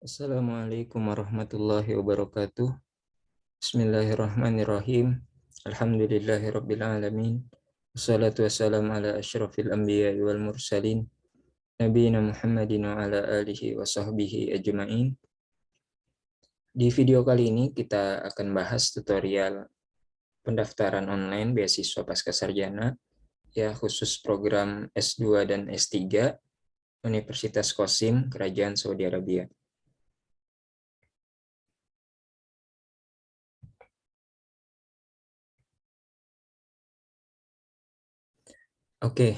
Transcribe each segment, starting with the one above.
Assalamualaikum warahmatullahi wabarakatuh. Bismillahirrahmanirrahim. Alhamdulillahirabbil alamin. Wassalatu wassalamu ala asyrafil anbiya'i wal mursalin nabiyina Muhammadin wa ala alihi wa sahbihi ajma'in. Di video kali ini kita akan bahas tutorial pendaftaran online beasiswa pascasarjana ya khusus program S2 dan S3 Universitas Qasim Kerajaan Saudi Arabia. Oke,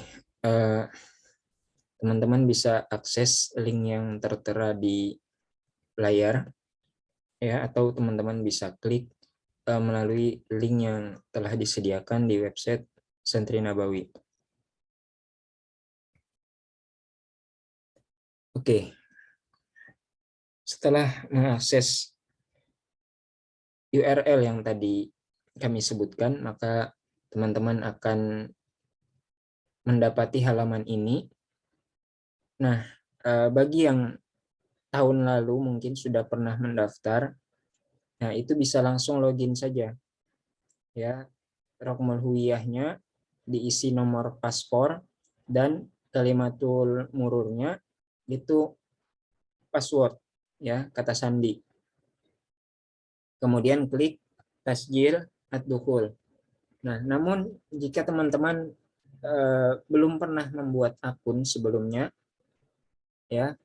teman-teman bisa akses link yang tertera di layar ya, atau teman-teman bisa klik melalui link yang telah disediakan di website Santri Nabawi. Oke, setelah mengakses URL yang tadi kami sebutkan, maka teman-teman akan mendapati halaman ini. Nah, bagi yang tahun lalu mungkin sudah pernah mendaftar, nah itu bisa langsung login saja. Ya, Rokmul Huwiyahnya diisi nomor paspor dan kalimatul mururnya itu password ya, kata sandi. Kemudian klik tasjil ad-dukhul. Nah, namun jika teman-teman belum pernah membuat akun sebelumnya ya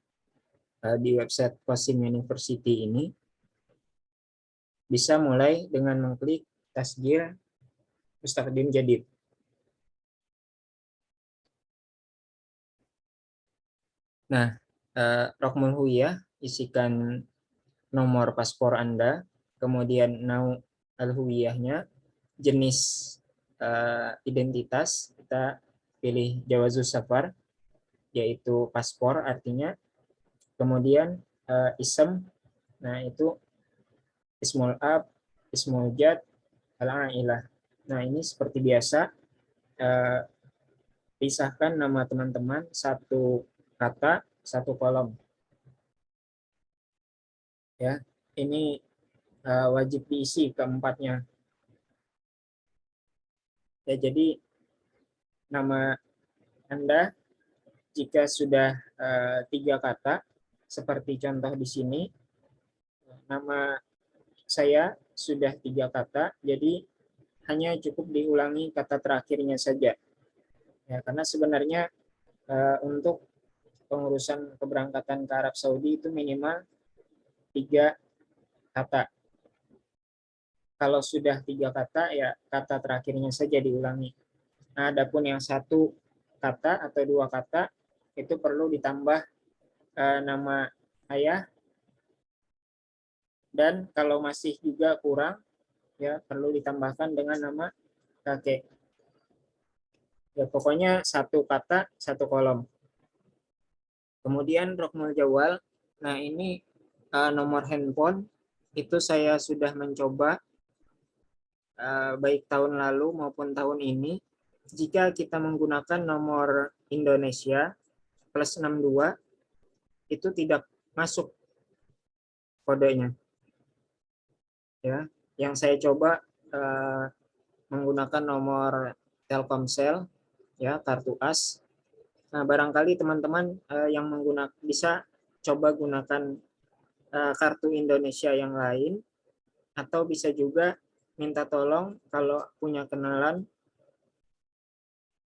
di website Qasim University ini, bisa mulai dengan mengklik tasjil mustaqdim jadid. Nah, Rokmul Huwiyah, isikan nomor paspor Anda, kemudian nau al-huwiyahnya, jenis identitas, kita pilih Jawazus Safar, yaitu paspor artinya, kemudian isem, nah itu ismul ab, ismul jad, al-ailah. Nah ini seperti biasa, pisahkan nama teman-teman satu kata, satu kolom. Ya, ini wajib diisi keempatnya. Ya, jadi nama Anda jika sudah 3 kata, seperti contoh di sini, nama saya sudah 3 kata, jadi hanya cukup diulangi kata terakhirnya saja. Ya, karena sebenarnya untuk pengurusan keberangkatan ke Arab Saudi itu minimal 3 kata. Kalau sudah 3 kata, ya kata terakhirnya saja diulangi. Nah, adapun yang 1 kata atau 2 kata, itu perlu ditambah nama ayah, dan kalau masih juga kurang, ya perlu ditambahkan dengan nama kakek. Ya, pokoknya 1 kata, 1 kolom. Kemudian Rokmul Jawal, nah ini nomor handphone, itu saya sudah mencoba baik tahun lalu maupun tahun ini. Jika kita menggunakan nomor Indonesia plus 62, itu tidak masuk kodenya. Ya, yang saya coba menggunakan nomor Telkomsel, ya kartu as. Nah, barangkali teman-teman yang menggunakan bisa coba gunakan kartu Indonesia yang lain, atau bisa juga minta tolong kalau punya kenalan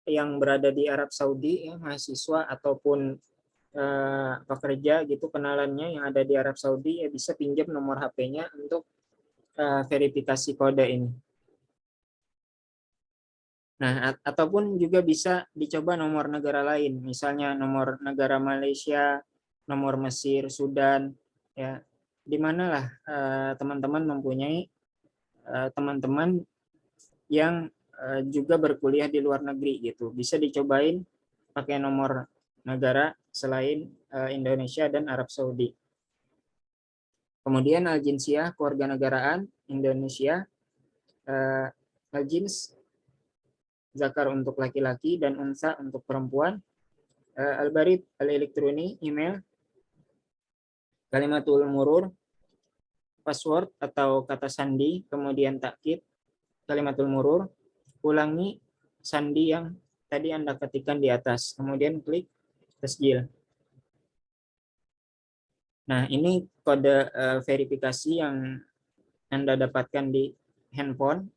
yang berada di Arab Saudi, ya, mahasiswa ataupun pekerja gitu, kenalannya yang ada di Arab Saudi, ya bisa pinjam nomor HP-nya untuk verifikasi kode ini. Nah, ataupun juga bisa dicoba nomor negara lain, misalnya nomor negara Malaysia, nomor Mesir, Sudan, ya di manalah teman-teman mempunyai teman-teman yang juga berkuliah di luar negeri gitu, bisa dicobain pakai nomor negara selain Indonesia dan Arab Saudi. Kemudian al-jinsiyah, kewarganegaraan Indonesia, al-jins zakar untuk laki-laki dan unsa untuk perempuan, al-barid al-elektroni email, kalimatul murur, password atau kata sandi, kemudian takkid, kalimatul murur, ulangi sandi yang tadi Anda ketikkan di atas, kemudian klik tasjil. Nah, ini kode verifikasi yang Anda dapatkan di handphone.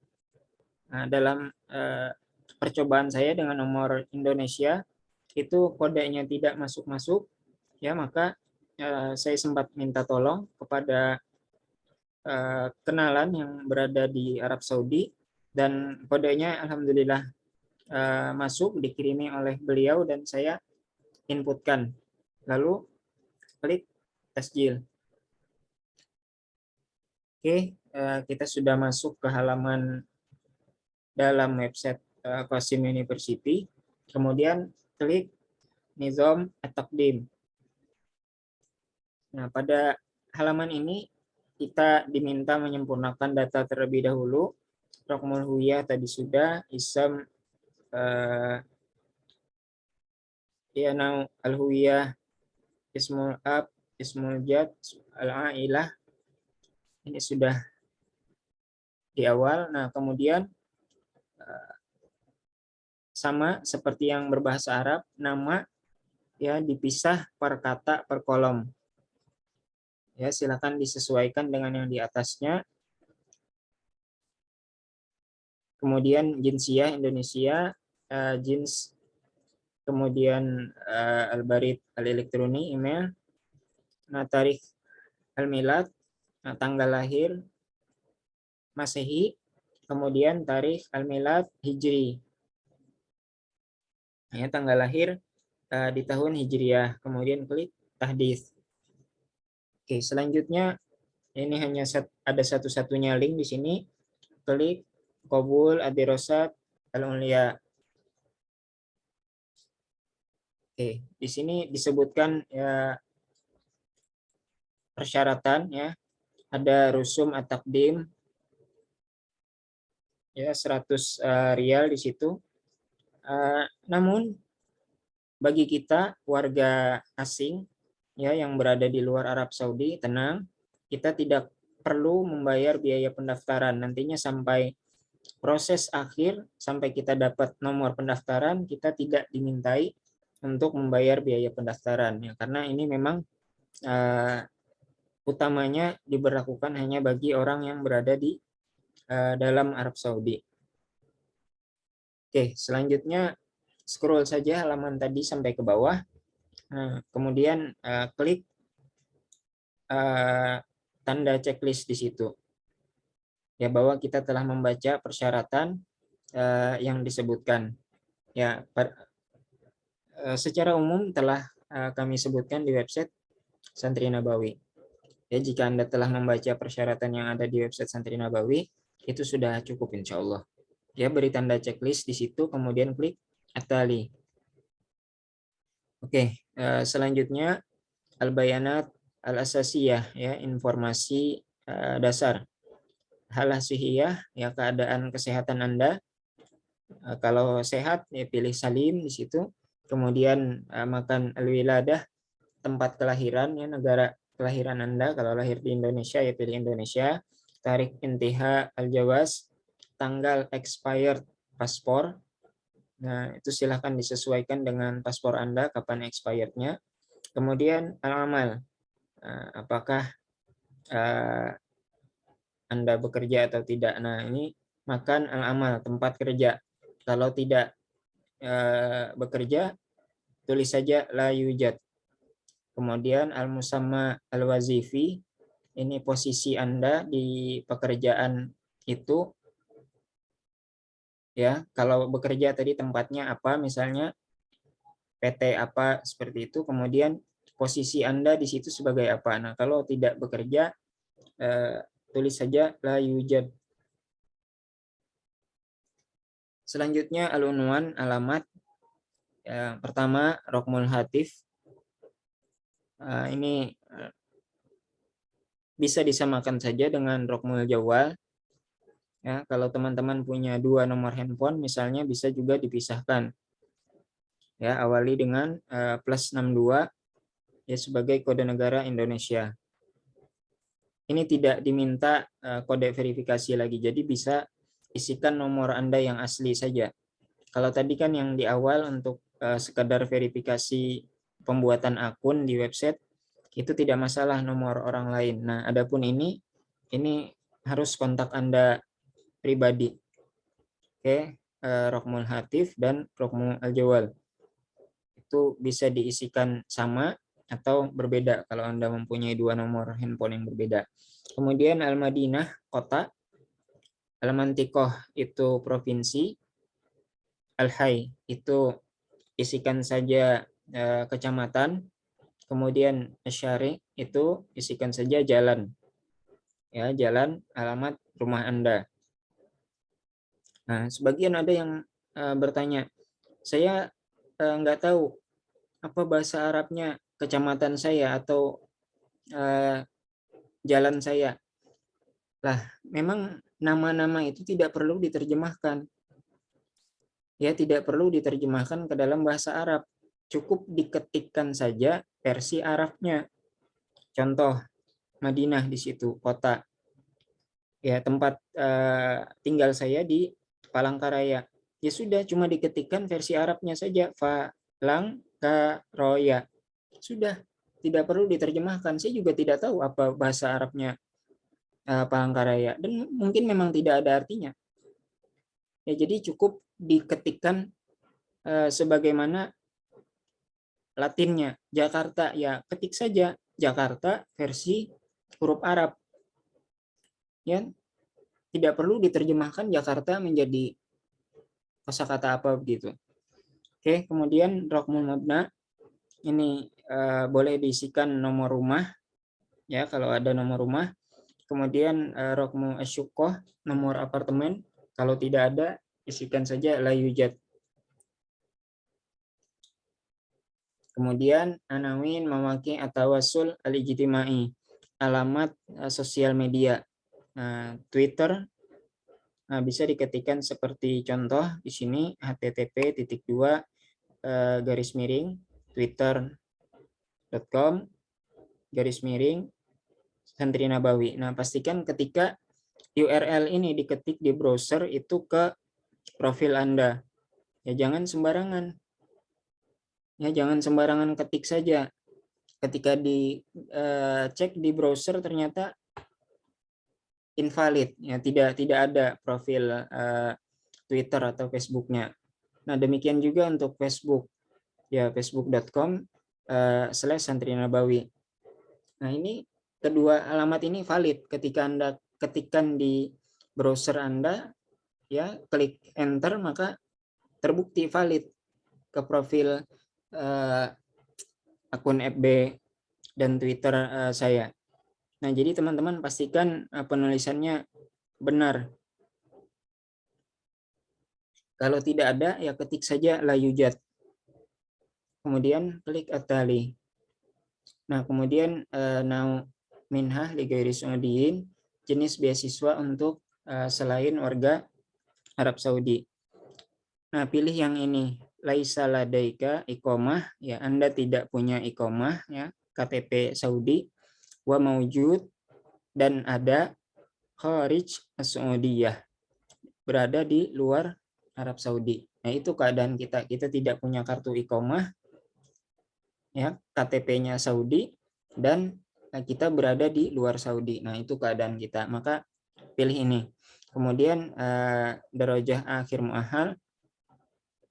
Nah, dalam percobaan saya dengan nomor Indonesia, itu kodenya tidak masuk-masuk, ya maka saya sempat minta tolong kepada kenalan yang berada di Arab Saudi, dan kodenya alhamdulillah masuk, dikirimi oleh beliau dan saya inputkan. Lalu klik tasjil. Oke, kita sudah masuk ke halaman dalam website Qasim University. Kemudian klik Nizam At-Taqdim. Nah, pada halaman ini kita diminta menyempurnakan data terlebih dahulu. Rokmul Huwiyah tadi sudah, Isam Yanau Al-Huwiyah, Ismul Ab, Ismul Jad, Al-Ailah. Ini sudah di awal. Nah, kemudian sama seperti yang berbahasa Arab, nama ya dipisah per kata per kolom. Ya, silakan disesuaikan dengan yang di atasnya. Kemudian jinsiyah Indonesia, jins, kemudian al-barid al-elektroni, email, nah tarikh al-milad, nah, tanggal lahir Masehi, kemudian tarikh al-milad Hijri, ya, tanggal lahir di tahun Hijriah, kemudian klik tahdits. Oke, selanjutnya ini hanya ada satu-satunya link di sini, klik Qabul Ad-Dirasat Al-Ulya. Oke, di sini disebutkan ya persyaratan, ya. Ada rusum at-taqdim ya 100 rial di situ. Namun bagi kita warga asing ya yang berada di luar Arab Saudi, tenang, kita tidak perlu membayar biaya pendaftaran. Nantinya sampai proses akhir, sampai kita dapat nomor pendaftaran, kita tidak dimintai untuk membayar biaya pendaftaran ya, karena ini memang utamanya diberlakukan hanya bagi orang yang berada di dalam Arab Saudi. Oke, selanjutnya scroll saja halaman tadi sampai ke bawah. Nah, kemudian klik tanda checklist di situ. Ya, bahwa kita telah membaca persyaratan yang disebutkan. Ya, secara umum telah kami sebutkan di website Santri Nabawi. Ya, jika Anda telah membaca persyaratan yang ada di website Santri Nabawi, itu sudah cukup insya Allah. Ya, beri tanda checklist di situ, kemudian klik At-Tali. Oke, selanjutnya Al-Bayanat Al-Asasiyah, ya, informasi dasar. Hal-Sihiyah, ya, keadaan kesehatan Anda. Kalau sehat, ya pilih Salim di situ. Kemudian makan Al-Wiladah, tempat kelahiran, ya, negara kelahiran Anda. Kalau lahir di Indonesia, ya pilih Indonesia. Tarikh intiha al-jawaz, tanggal expired paspor. Nah, itu silahkan disesuaikan dengan paspor Anda, kapan expirednya. Kemudian al-amal, apakah Anda bekerja atau tidak. Nah, ini makan al-amal, tempat kerja. Kalau tidak bekerja, tulis saja la yujad. Kemudian al-musamma al-wazifi, ini posisi Anda di pekerjaan itu. Ya, kalau bekerja tadi tempatnya apa, misalnya PT apa, seperti itu. Kemudian posisi Anda di situ sebagai apa. Nah, kalau tidak bekerja, tulis saja la yujad. Selanjutnya al-unwan, alamat. Pertama Rokmul Hatif. Ini bisa disamakan saja dengan Rokmul Jawal. Ya, kalau teman-teman punya 2 nomor handphone misalnya, bisa juga dipisahkan. Ya, awali dengan +62 ya sebagai kode negara Indonesia. ini tidak diminta kode verifikasi lagi. Jadi bisa isikan nomor Anda yang asli saja. Kalau tadi kan yang di awal untuk sekadar verifikasi pembuatan akun di website, itu tidak masalah nomor orang lain. Nah, adapun ini harus kontak Anda pribadi. Oke, Rokmul Hatif dan Rokmul Aljawal. Itu bisa diisikan sama atau berbeda kalau Anda mempunyai dua nomor handphone yang berbeda. Kemudian Al-Madinah, kota. Al-Mantikoh itu provinsi. Al-Hay itu isikan saja kecamatan. Kemudian Syari itu isikan saja jalan. Ya, jalan, alamat rumah Anda. Nah, sebagian ada yang bertanya, saya nggak tahu apa bahasa Arabnya kecamatan saya atau jalan saya. Lah, memang nama-nama itu tidak perlu diterjemahkan. Ya, tidak perlu diterjemahkan ke dalam bahasa Arab. Cukup diketikkan saja versi Arabnya. Contoh, Madinah di situ, kota. Ya, tempat tinggal saya di Palangkaraya. Ya sudah, cuma diketikkan versi Arabnya saja, Palangkaraya. Sudah, tidak perlu diterjemahkan. Saya juga tidak tahu apa bahasa Arabnya Palangkaraya, dan mungkin memang tidak ada artinya. Ya, jadi cukup diketikkan sebagaimana Latinnya. Jakarta, ya ketik saja Jakarta versi huruf Arab. Ya, tidak perlu diterjemahkan Jakarta menjadi kosakata apa begitu. Oke, kemudian Rokmul Mabna ini boleh diisikan nomor rumah, ya kalau ada nomor rumah. Kemudian Rokmul Asyukoh, nomor apartemen. Kalau tidak ada, isikan saja layujat. Kemudian anawin memakai atawasul al-ijtimai, alamat sosial media. Twitter bisa diketikkan seperti contoh di sini, http://twitter.com/santri nabawi. Nah, pastikan ketika URL ini diketik di browser itu ke profil Anda. Ya, jangan sembarangan. Ya, jangan sembarangan ketik saja. Ketika dicek di browser ternyata invalid, ya tidak ada profil Twitter atau Facebooknya. Nah, demikian juga untuk Facebook, ya facebook.com/santri nabawi. Nah, ini kedua alamat ini valid ketika Anda ketikkan di browser Anda, ya klik enter maka terbukti valid ke profil akun FB dan Twitter saya. Nah, jadi teman-teman pastikan penulisannya benar. Kalau tidak ada, ya ketik saja layujat. Kemudian klik atali. Nah, kemudian now minhah li ghairi saudiyin, jenis beasiswa untuk selain warga Arab Saudi. Nah, pilih yang ini, laisa ladaika iqomah, ya Anda tidak punya iqomah, ya KTP Saudi, wa maujud, dan ada kharij as-Saudiyah, berada di luar Arab Saudi. Nah, itu keadaan kita. Kita tidak punya kartu iqomah, ya KTP-nya Saudi, dan kita berada di luar Saudi. Nah, itu keadaan kita. Maka pilih ini. Kemudian darajah akhir muahal,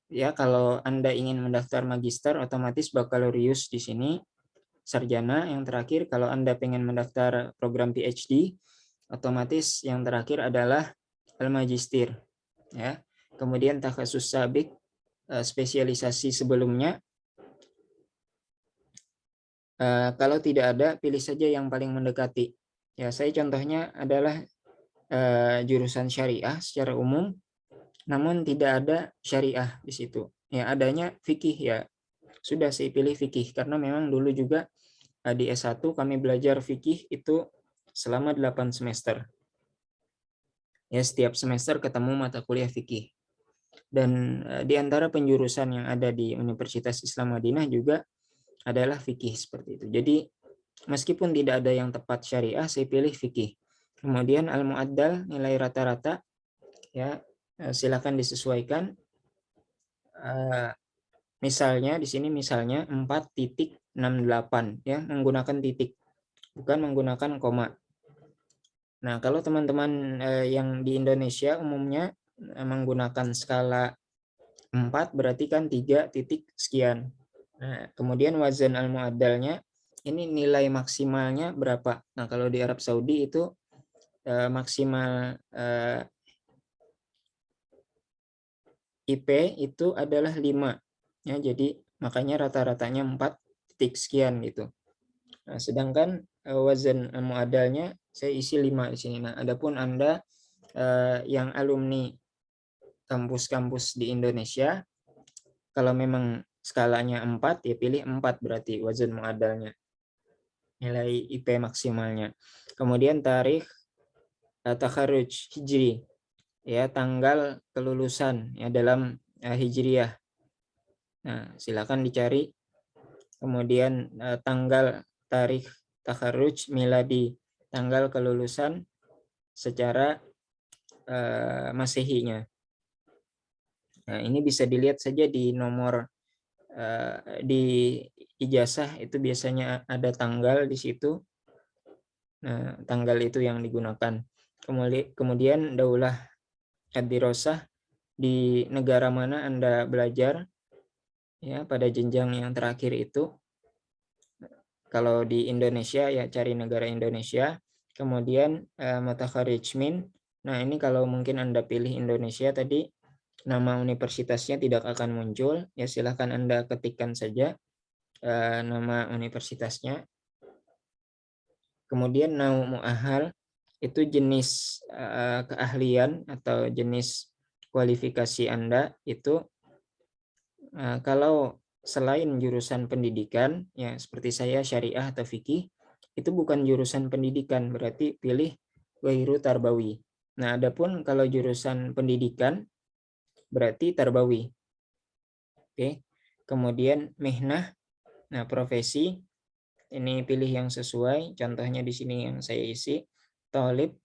ya kalau Anda ingin mendaftar magister otomatis bakalorius di sini, sarjana. Yang terakhir kalau Anda pengen mendaftar program PhD, otomatis yang terakhir adalah al-magistir, ya. Kemudian takhasus sabik, spesialisasi sebelumnya. Kalau tidak ada, pilih saja yang paling mendekati. Ya, saya contohnya adalah jurusan syariah secara umum, namun tidak ada syariah di situ. Ya, adanya fikih, ya sudah saya pilih fikih karena memang dulu juga di S1 kami belajar fikih itu selama 8 semester. Ya, setiap semester ketemu mata kuliah fikih. Dan di antara penjurusan yang ada di Universitas Islam Madinah juga adalah fikih seperti itu. Jadi meskipun tidak ada yang tepat syariah, saya pilih fikih. Kemudian al-mu'addal, nilai rata-rata, ya silakan disesuaikan. Misalnya di sini misalnya 4,68 ya, menggunakan titik, bukan menggunakan koma. Nah, kalau teman-teman yang di Indonesia umumnya menggunakan skala 4, berarti kan 3 titik sekian. Nah, kemudian wazan al-mu'addalnya, ini nilai maksimalnya berapa? Nah, kalau di Arab Saudi itu maksimal IP itu adalah 5. Ya, jadi makanya rata-ratanya 4 titik sekian gitu. Nah, sedangkan wazan muadalnya saya isi 5 di sini. Nah, adapun Anda yang alumni kampus-kampus di Indonesia, kalau memang skalanya 4, ya pilih 4 berarti wazan muadalnya. Nilai IP maksimalnya. Kemudian tarikh takharruj hijri, ya tanggal kelulusan ya dalam hijriyah. Nah, silakan dicari. Kemudian tanggal tarikh takharruj miladi, tanggal kelulusan secara Masehinya. Nah, ini bisa dilihat saja di nomor di ijazah itu biasanya ada tanggal di situ. Nah, tanggal itu yang digunakan. Kemudian daulah ad-dirasah, di negara mana Anda belajar ya pada jenjang yang terakhir itu. Kalau di Indonesia ya cari negara Indonesia. Kemudian mutakharij min. Nah, ini kalau mungkin Anda pilih Indonesia tadi, nama universitasnya tidak akan muncul, ya silahkan Anda ketikkan saja nama universitasnya. Kemudian nau mu'ahal, itu jenis keahlian atau jenis kualifikasi Anda itu kalau selain jurusan pendidikan, ya seperti saya syariah atau fikih, itu bukan jurusan pendidikan, berarti pilih ghairu tarbawi. Nah, adapun kalau jurusan pendidikan berarti tarbawi. Oke. Kemudian mihnah, nah profesi, ini pilih yang sesuai, contohnya di sini yang saya isi, thalib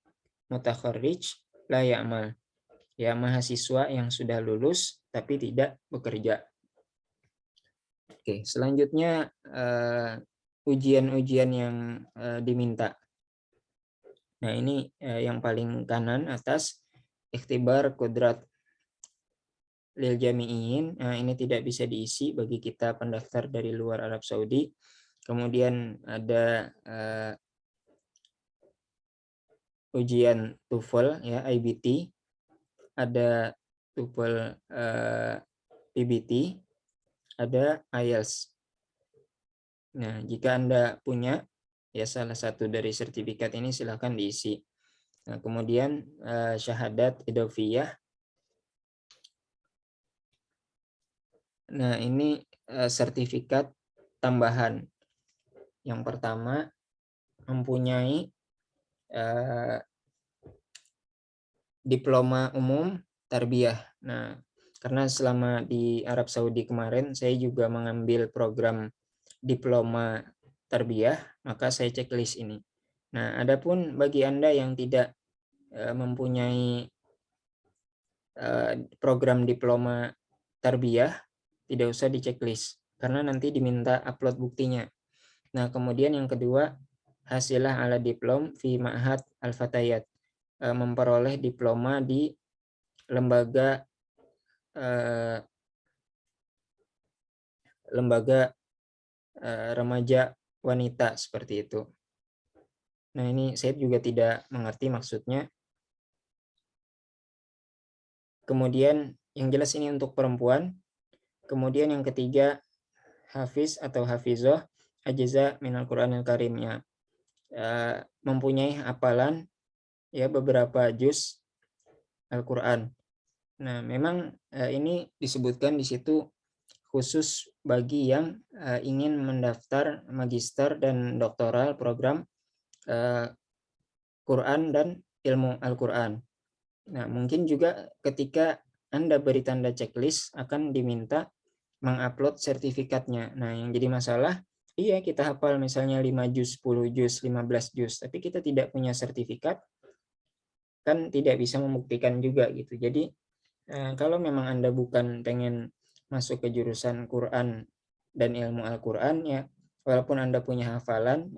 mutakharrij la ya'mal, ya mahasiswa yang sudah lulus tapi tidak bekerja. Oke, selanjutnya ujian-ujian yang diminta. Nah, ini yang paling kanan atas, ikhtibar kudrat lil jami'in. Nah, ini tidak bisa diisi bagi kita pendaftar dari luar Arab Saudi. Kemudian ada ujian TOEFL ya, IBT, ada TOEFL PBT, ada IELTS. Nah, jika Anda punya ya salah satu dari sertifikat ini, silahkan diisi. Nah, kemudian syahadat idofiyah. Nah, ini sertifikat tambahan. Yang pertama, mempunyai diploma umum tarbiyah. Nah, karena selama di Arab Saudi kemarin saya juga mengambil program diploma tarbiyah, maka saya checklist ini. Nah, adapun bagi Anda yang tidak mempunyai program diploma tarbiyah, tidak usah di checklist karena nanti diminta upload buktinya. Nah, kemudian yang kedua, hasilah ala diplom fi ma'had al-fatayat, memperoleh diploma di lembaga remaja wanita seperti itu. Nah, ini saya juga tidak mengerti maksudnya. Kemudian yang jelas ini untuk perempuan. Kemudian yang ketiga, hafiz atau hafizoh ajiza minal Qur'anil Karimnya, mempunyai hafalan ya beberapa juz Al-Qur'an. Nah, memang ini disebutkan di situ khusus bagi yang ingin mendaftar magister dan doktoral program Quran dan ilmu Al-Quran. Nah, mungkin juga ketika Anda beri tanda checklist akan diminta mengupload sertifikatnya. Nah, yang jadi masalah Iya, kita hafal misalnya 5 juz, 10 juz, 15 juz, tapi kita tidak punya sertifikat, kan tidak bisa membuktikan juga gitu. Jadi kalau memang Anda bukan pengen masuk ke jurusan Quran dan ilmu Al-Quran, ya walaupun Anda punya hafalan,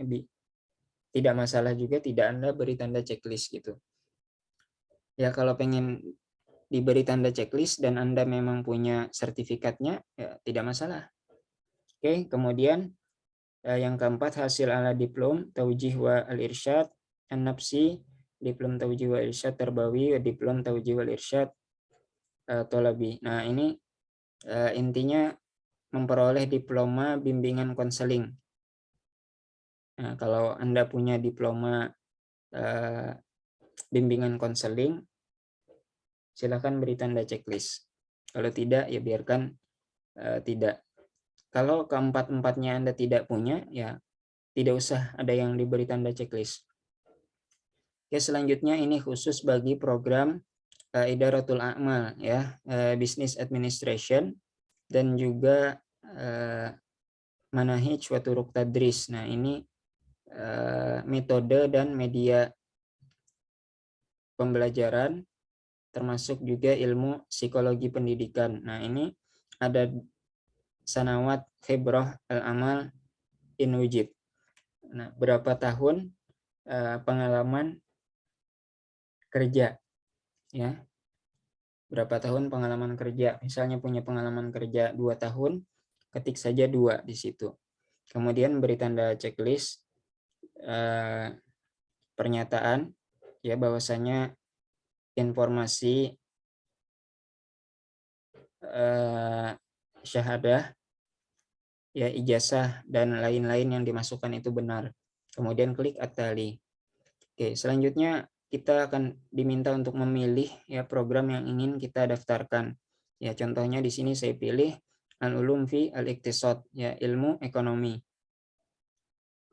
tidak masalah juga tidak Anda beri tanda checklist gitu. Ya kalau pengen diberi tanda checklist dan Anda memang punya sertifikatnya, ya tidak masalah. Oke, kemudian yang keempat, hasil ala diplom taujih wa al-irsyad an-nafsi, diplom taujih wa irsyad terbawi, diplom taujih wal irsyad tolabi. Nah, ini intinya memperoleh diploma bimbingan konseling. Nah, kalau Anda punya diploma bimbingan konseling, silakan beri tanda checklist. Kalau tidak, ya biarkan tidak. Kalau keempat-empatnya Anda tidak punya, ya tidak usah ada yang diberi tanda checklist. Oke, selanjutnya ini khusus bagi program Idaratul A'mal, ya, Business Administration, dan juga Manahij wa Turuq Tadris. Nah, ini metode dan media pembelajaran, termasuk juga ilmu psikologi pendidikan. Nah, ini ada sanawat khibrah al-amal in wujud. Nah, berapa tahun pengalaman kerja, ya. Berapa tahun pengalaman kerja? Misalnya punya pengalaman kerja 2 tahun, ketik saja 2 di situ. Kemudian beri tanda checklist pernyataan, ya, bahwasanya informasi syahadah, ya, ijazah dan lain-lain yang dimasukkan itu benar. Kemudian klik at-tali. Oke, selanjutnya kita akan diminta untuk memilih, ya, program yang ingin kita daftarkan. Ya, contohnya di sini saya pilih al-ulum fi al-iqtisad, ya, ilmu ekonomi.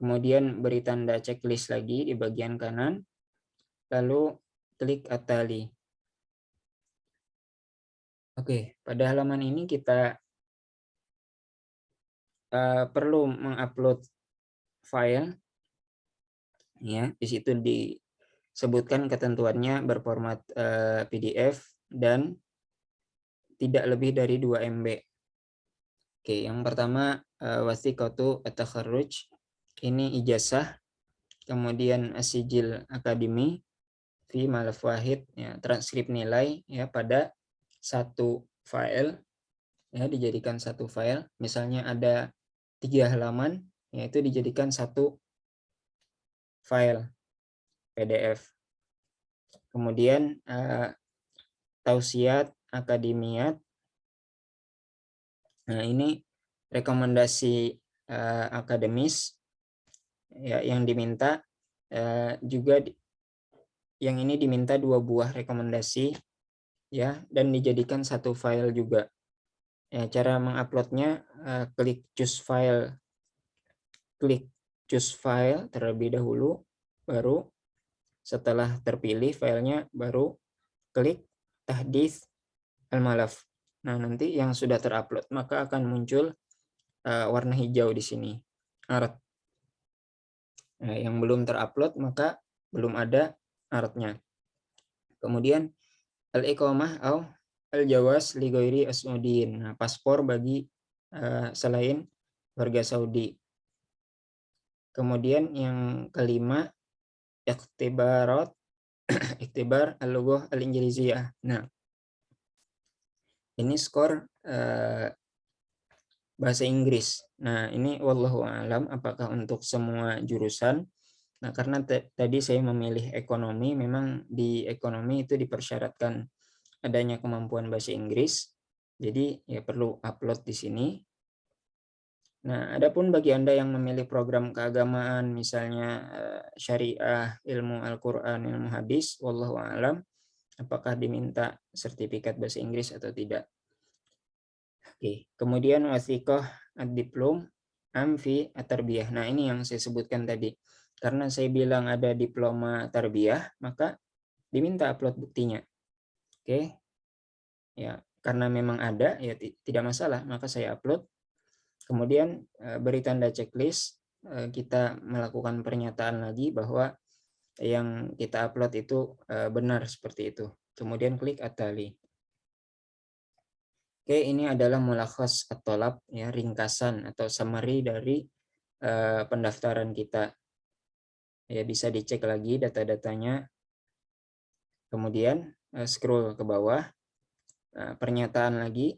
Kemudian beri tanda checklist lagi di bagian kanan, lalu klik at-tali. Oke, pada halaman ini kita perlu mengupload file, ya. Di situ disebutkan ketentuannya berformat PDF dan tidak lebih dari 2 MB. Oke, yang pertama wasiqatu at-takharruj, ini ijazah, kemudian asijil akademi fi malaf wahid, ya, transkrip nilai, ya, pada satu file, ya, dijadikan satu file. Misalnya ada 3 halaman, yaitu dijadikan satu file PDF. Kemudian tausiat akademiat. Nah, ini rekomendasi akademis, ya, yang diminta juga yang ini diminta 2 buah rekomendasi, ya, dan dijadikan satu file juga. Ya, cara menguploadnya klik choose file terlebih dahulu, baru setelah terpilih filenya baru klik tahdits al-malaf. Nah, nanti yang sudah terupload maka akan muncul warna hijau di sini, arat. Nah, yang belum terupload maka belum ada aratnya. Kemudian al-iqamah atau al-jawaz li ghairi as'udin. Nah, paspor bagi selain warga Saudi. Kemudian yang kelima, ikhtibarat ikhtibar al-lughah al-injiliziyah. Nah, ini skor bahasa Inggris. Nah, ini wallahu a'lam apakah untuk semua jurusan. Nah, karena tadi saya memilih ekonomi, memang di ekonomi itu dipersyaratkan adanya kemampuan bahasa Inggris. Jadi ya perlu upload di sini. Nah, adapun bagi Anda yang memilih program keagamaan, misalnya syariah, ilmu Al-Quran, ilmu hadis, wallahu a'lam apakah diminta sertifikat bahasa Inggris atau tidak. Oke, kemudian wasiqah ad-diplom amfi at-tarbiyah. Nah, ini yang saya sebutkan tadi. Karena saya bilang ada diploma tarbiyah, maka diminta upload buktinya. Oke. Ya, karena memang ada, ya tidak masalah, maka saya upload. Kemudian beri tanda checklist, kita melakukan pernyataan lagi bahwa yang kita upload itu benar seperti itu. Kemudian klik Atali. Oke, ini adalah mulakhas at-thalab, ya, ringkasan atau summary dari pendaftaran kita. Ya, bisa dicek lagi data-datanya. Kemudian scroll ke bawah, pernyataan lagi.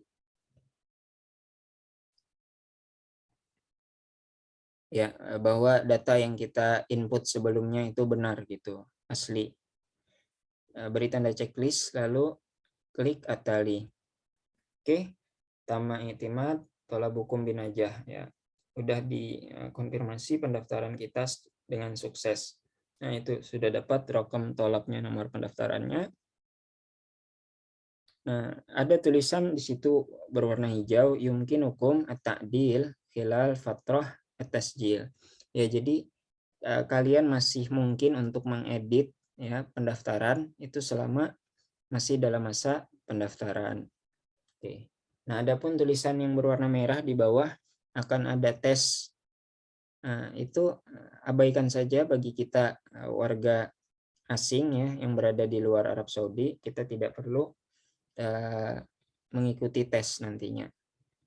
Ya, bahwa data yang kita input sebelumnya itu benar gitu, asli. Beri tanda checklist, lalu klik Atali. Oke, Tama I'timad Tolab Hukum Binajah, ya. Udah dikonfirmasi pendaftaran kita dengan sukses. Nah, itu sudah dapat rokam tolabnya, nomor pendaftarannya. Nah, ada tulisan di situ berwarna hijau, yumkin hukum at-ta'dil khilal fatrah at-tasjil. Ya, jadi kalian masih mungkin untuk mengedit, ya, pendaftaran itu selama masih dalam masa pendaftaran. Oke. Nah, adapun tulisan yang berwarna merah di bawah akan ada tes. Nah, itu abaikan saja bagi kita warga asing, ya, yang berada di luar Arab Saudi. Kita tidak perlu mengikuti tes nantinya.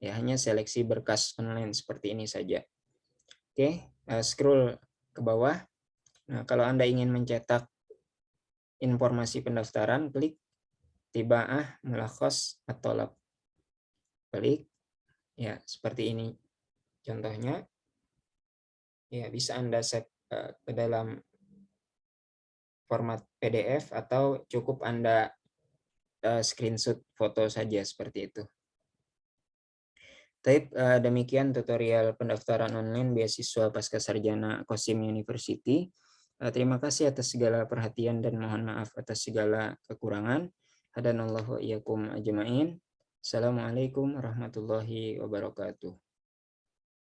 Ya, hanya seleksi berkas online seperti ini saja. Oke, scroll ke bawah. Nah, kalau Anda ingin mencetak informasi pendaftaran, klik Tibaah Mulakhas at-Thalab. Klik, ya, seperti ini contohnya. Ya, bisa Anda set ke dalam format PDF atau cukup Anda screenshot foto saja seperti itu. Demikian tutorial pendaftaran online beasiswa Pascasarjana Qasim University. Terima kasih atas segala perhatian dan mohon maaf atas segala kekurangan. Hadanallahu iyyakum ajma'in. Assalamualaikum warahmatullahi wabarakatuh.